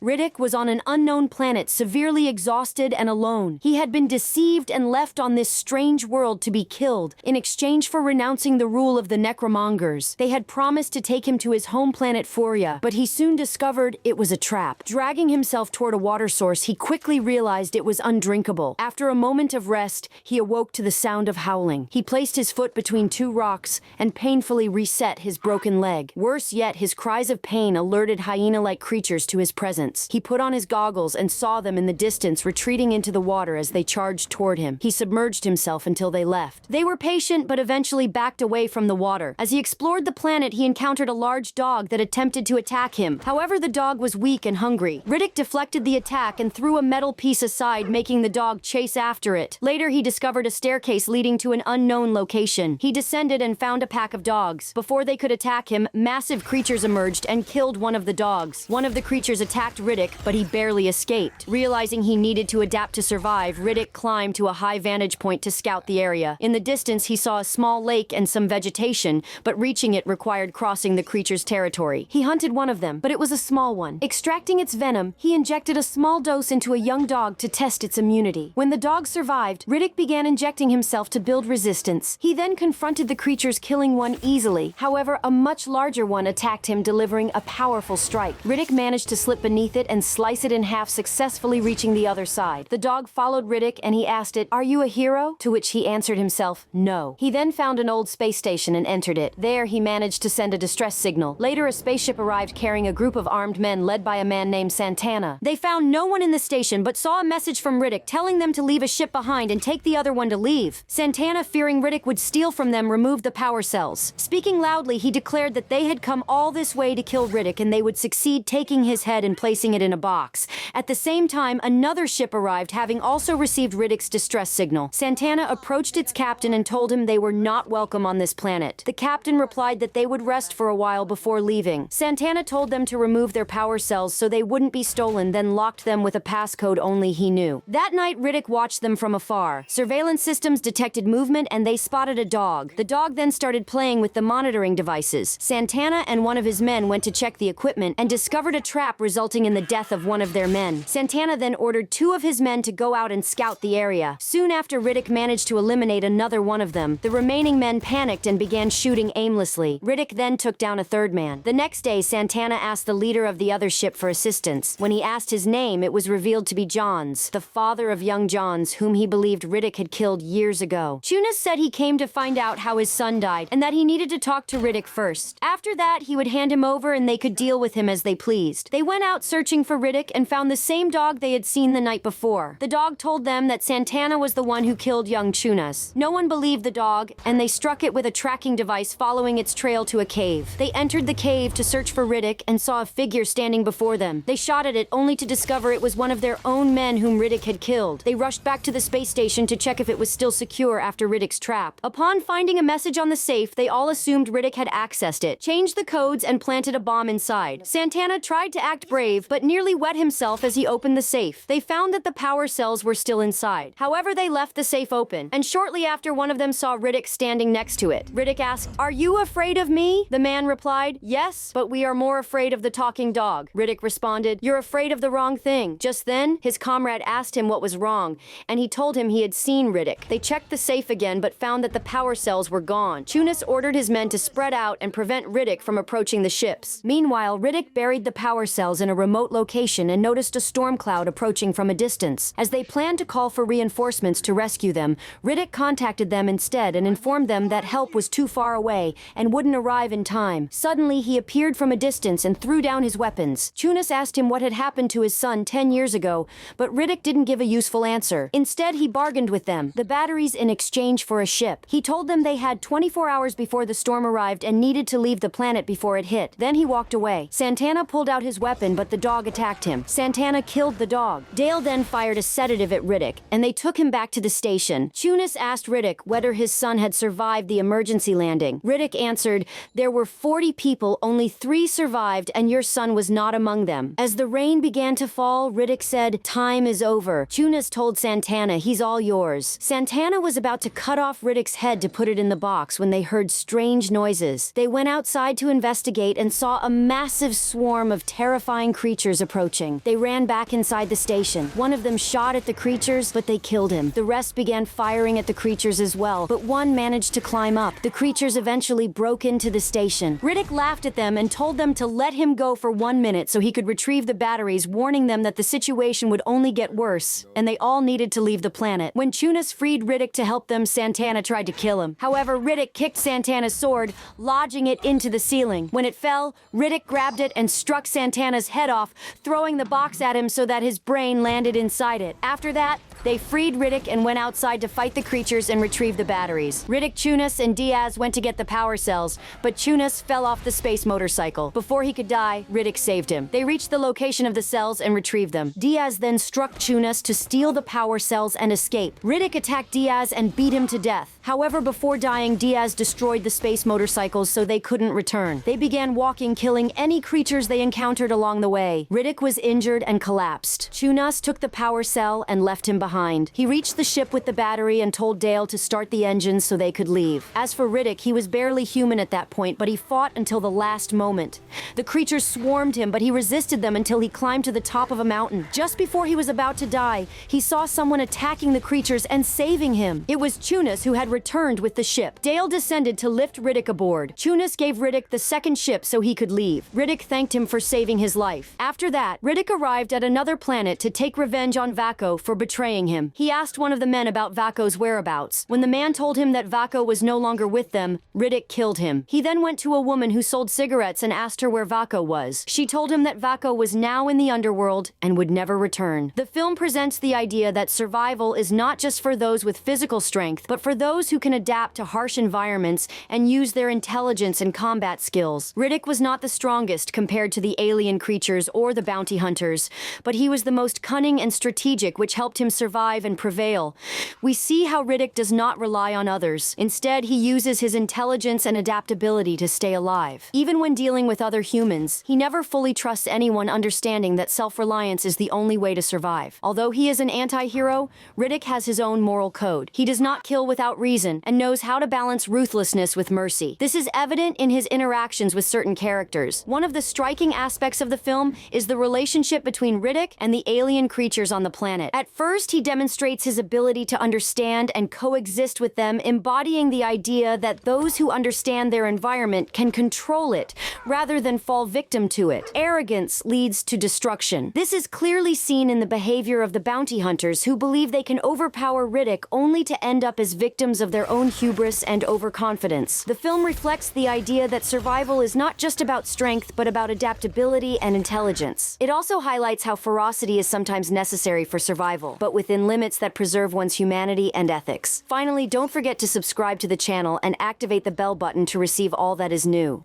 Riddick was on an unknown planet, severely exhausted and alone. He had been deceived and left on this strange world to be killed in exchange for renouncing the rule of the necromongers. They had promised to take him to his home planet Foria, but he soon discovered it was a trap. Dragging himself toward a water source, he quickly realized it was undrinkable. After a moment of rest, he awoke to the sound of howling. He placed his foot between two rocks and painfully reset his broken leg. Worse yet, his cries of pain alerted hyena-like creatures to his presence. He put on his goggles and saw them in the distance retreating into the water as they charged toward him. He submerged himself until they left. They were patient but eventually backed away from the water. As he explored the planet, he encountered a large dog that attempted to attack him. However, the dog was weak and hungry. Riddick deflected the attack and threw a metal piece aside, making the dog chase after it. Later, he discovered a staircase leading to an unknown location. He descended and found a pack of dogs. Before they could attack him, massive creatures emerged and killed one of the dogs. One of the creatures attacked Riddick, but he barely escaped. Realizing he needed to adapt to survive, Riddick climbed to a high vantage point to scout the area. In the distance, he saw a small lake and some vegetation, but reaching it required crossing the creature's territory. He hunted one of them, but it was a small one. Extracting its venom, he injected a small dose into a young dog to test its immunity. When the dog survived, Riddick began injecting himself to build resistance. He then confronted the creatures, killing one easily. However, a much larger one attacked him, delivering a powerful strike. Riddick managed to slip beneath it and slice it in half, successfully reaching the other side. The dog followed Riddick and he asked it, "Are you a hero?" To which he answered himself, "No." He then found an old space station and entered it. There, he managed to send a distress signal. Later, a spaceship arrived carrying a group of armed men led by a man named Santana. They found no one in the station but saw a message from Riddick telling them to leave a ship behind and take the other one to leave. Santana, fearing Riddick would steal from them, removed the power cells. Speaking loudly, he declared that they had come all this way to kill Riddick and they would succeed taking his head and placing it in a box. At the same time, another ship arrived, having also received Riddick's distress signal. Santana approached its captain and told him they were not welcome on this planet. The captain replied that they would rest for a while before leaving. Santana told them to remove their power cells so they wouldn't be stolen, then locked them with a passcode only he knew. That night, Riddick watched them from afar. Surveillance systems detected movement and they spotted a dog. The dog then started playing with the monitoring devices. Santana and one of his men went to check the equipment and discovered a trap resulting in the death of one of their men. Santana then ordered two of his men to go out and scout the area. Soon after, Riddick managed to eliminate another one of them. The remaining men panicked and began shooting aimlessly. Riddick then took down a third man. The next day, Santana asked the leader of the other ship for assistance. When he asked his name, it was revealed to be Johns, the father of young Johns, whom he believed Riddick had killed years ago. Tunis said he came to find out how his son died and that he needed to talk to Riddick first. After that, he would hand him over and they could deal with him as they pleased. They went out searching for Riddick and found the same dog they had seen the night before. The dog told them that Santana was the one who killed young Tunas. No one believed the dog, and they struck it with a tracking device, following its trail to a cave. They entered the cave to search for Riddick and saw a figure standing before them. They shot at it only to discover it was one of their own men whom Riddick had killed. They rushed back to the space station to check if it was still secure after Riddick's trap. Upon finding a message on the safe, they all assumed Riddick had accessed it, changed the codes, and planted a bomb inside. Santana tried to act brave, but nearly wet himself as he opened the safe. They found that the power cells were still inside. However, they left the safe open, and shortly after, one of them saw Riddick standing next to it. Riddick asked, "Are you afraid of me?" The man replied, "Yes, but we are more afraid of the talking dog." Riddick responded, "You're afraid of the wrong thing." Just then, his comrade asked him what was wrong, and he told him he had seen Riddick. They checked the safe again, but found that the power cells were gone. Tunis ordered his men to spread out and prevent Riddick from approaching the ships. Meanwhile, Riddick buried the power cells in a remote location and noticed a storm cloud approaching from a distance. As they planned to call for reinforcements to rescue them, Riddick contacted them instead and informed them that help was too far away and wouldn't arrive in time. Suddenly, he appeared from a distance and threw down his weapons. Tunis asked him what had happened to his son 10 years ago, but Riddick didn't give a useful answer. Instead, he bargained with them, the batteries in exchange for a ship. He told them they had 24 hours before the storm arrived and needed to leave the planet before it hit. Then he walked away. Santana pulled out his weapon, but the dog attacked him. Santana killed the dog. Dale then fired a sedative at Riddick, and they took him back to the station. Tunis asked Riddick whether his son had survived the emergency landing. Riddick answered, "There were 40 people, only 3 survived, and your son was not among them." As the rain began to fall, Riddick said, "Time is over." Tunis told Santana, "He's all yours." Santana was about to cut off Riddick's head to put it in the box when they heard strange noises. They went outside to investigate and saw a massive swarm of terrifying creatures creatures approaching. They ran back inside the station. One of them shot at the creatures, but they killed him. The rest began firing at the creatures as well, but one managed to climb up. The creatures eventually broke into the station. Riddick laughed at them and told them to let him go for 1 minute so he could retrieve the batteries, warning them that the situation would only get worse, and they all needed to leave the planet. When Chunas freed Riddick to help them, Santana tried to kill him. However, Riddick kicked Santana's sword, lodging it into the ceiling. When it fell, Riddick grabbed it and struck Santana's head off, throwing the box at him so that his brain landed inside it. After that, they freed Riddick and went outside to fight the creatures and retrieve the batteries. Riddick, Chunas, and Diaz went to get the power cells, but Chunas fell off the space motorcycle. Before he could die, Riddick saved him. They reached the location of the cells and retrieved them. Diaz then struck Chunas to steal the power cells and escape. Riddick attacked Diaz and beat him to death. However, before dying, Diaz destroyed the space motorcycles so they couldn't return. They began walking, killing any creatures they encountered along the way. Riddick was injured and collapsed. Chunas took the power cell and left him behind. He reached the ship with the battery and told Dale to start the engines so they could leave. As for Riddick, he was barely human at that point, but he fought until the last moment. The creatures swarmed him, but he resisted them until he climbed to the top of a mountain. Just before he was about to die, he saw someone attacking the creatures and saving him. It was Chunas who had returned with the ship. Dale descended to lift Riddick aboard. Chunas gave Riddick the second ship so he could leave. Riddick thanked him for saving his life. After that, Riddick arrived at another planet to take revenge on Vaco for betraying him. He asked one of the men about Vaco's whereabouts. When the man told him that Vaco was no longer with them, Riddick killed him. He then went to a woman who sold cigarettes and asked her where Vaco was. She told him that Vaco was now in the underworld and would never return. The film presents the idea that survival is not just for those with physical strength, but for those who can adapt to harsh environments and use their intelligence and combat skills. Riddick was not the strongest compared to the alien creatures or the bounty hunters, but he was the most cunning and strategic, which helped him survive and prevail. We see how Riddick does not rely on others. Instead, he uses his intelligence and adaptability to stay alive. Even when dealing with other humans, he never fully trusts anyone, understanding that self-reliance is the only way to survive. Although he is an anti-hero, Riddick has his own moral code. He does not kill without reason and knows how to balance ruthlessness with mercy. This is evident in his interactions with certain characters. One of the striking aspects of the film is the relationship between Riddick and the alien creatures on the planet. At first, he demonstrates his ability to understand and coexist with them, embodying the idea that those who understand their environment can control it rather than fall victim to it. Arrogance leads to destruction. This is clearly seen in the behavior of the bounty hunters, who believe they can overpower Riddick only to end up as victims of their own hubris and overconfidence. The film reflects the idea that survival is not just about strength, but about adaptability and intelligence. It also highlights how ferocity is sometimes necessary for survival, but within limits that preserve one's humanity and ethics. Finally, don't forget to subscribe to the channel and activate the bell button to receive all that is new.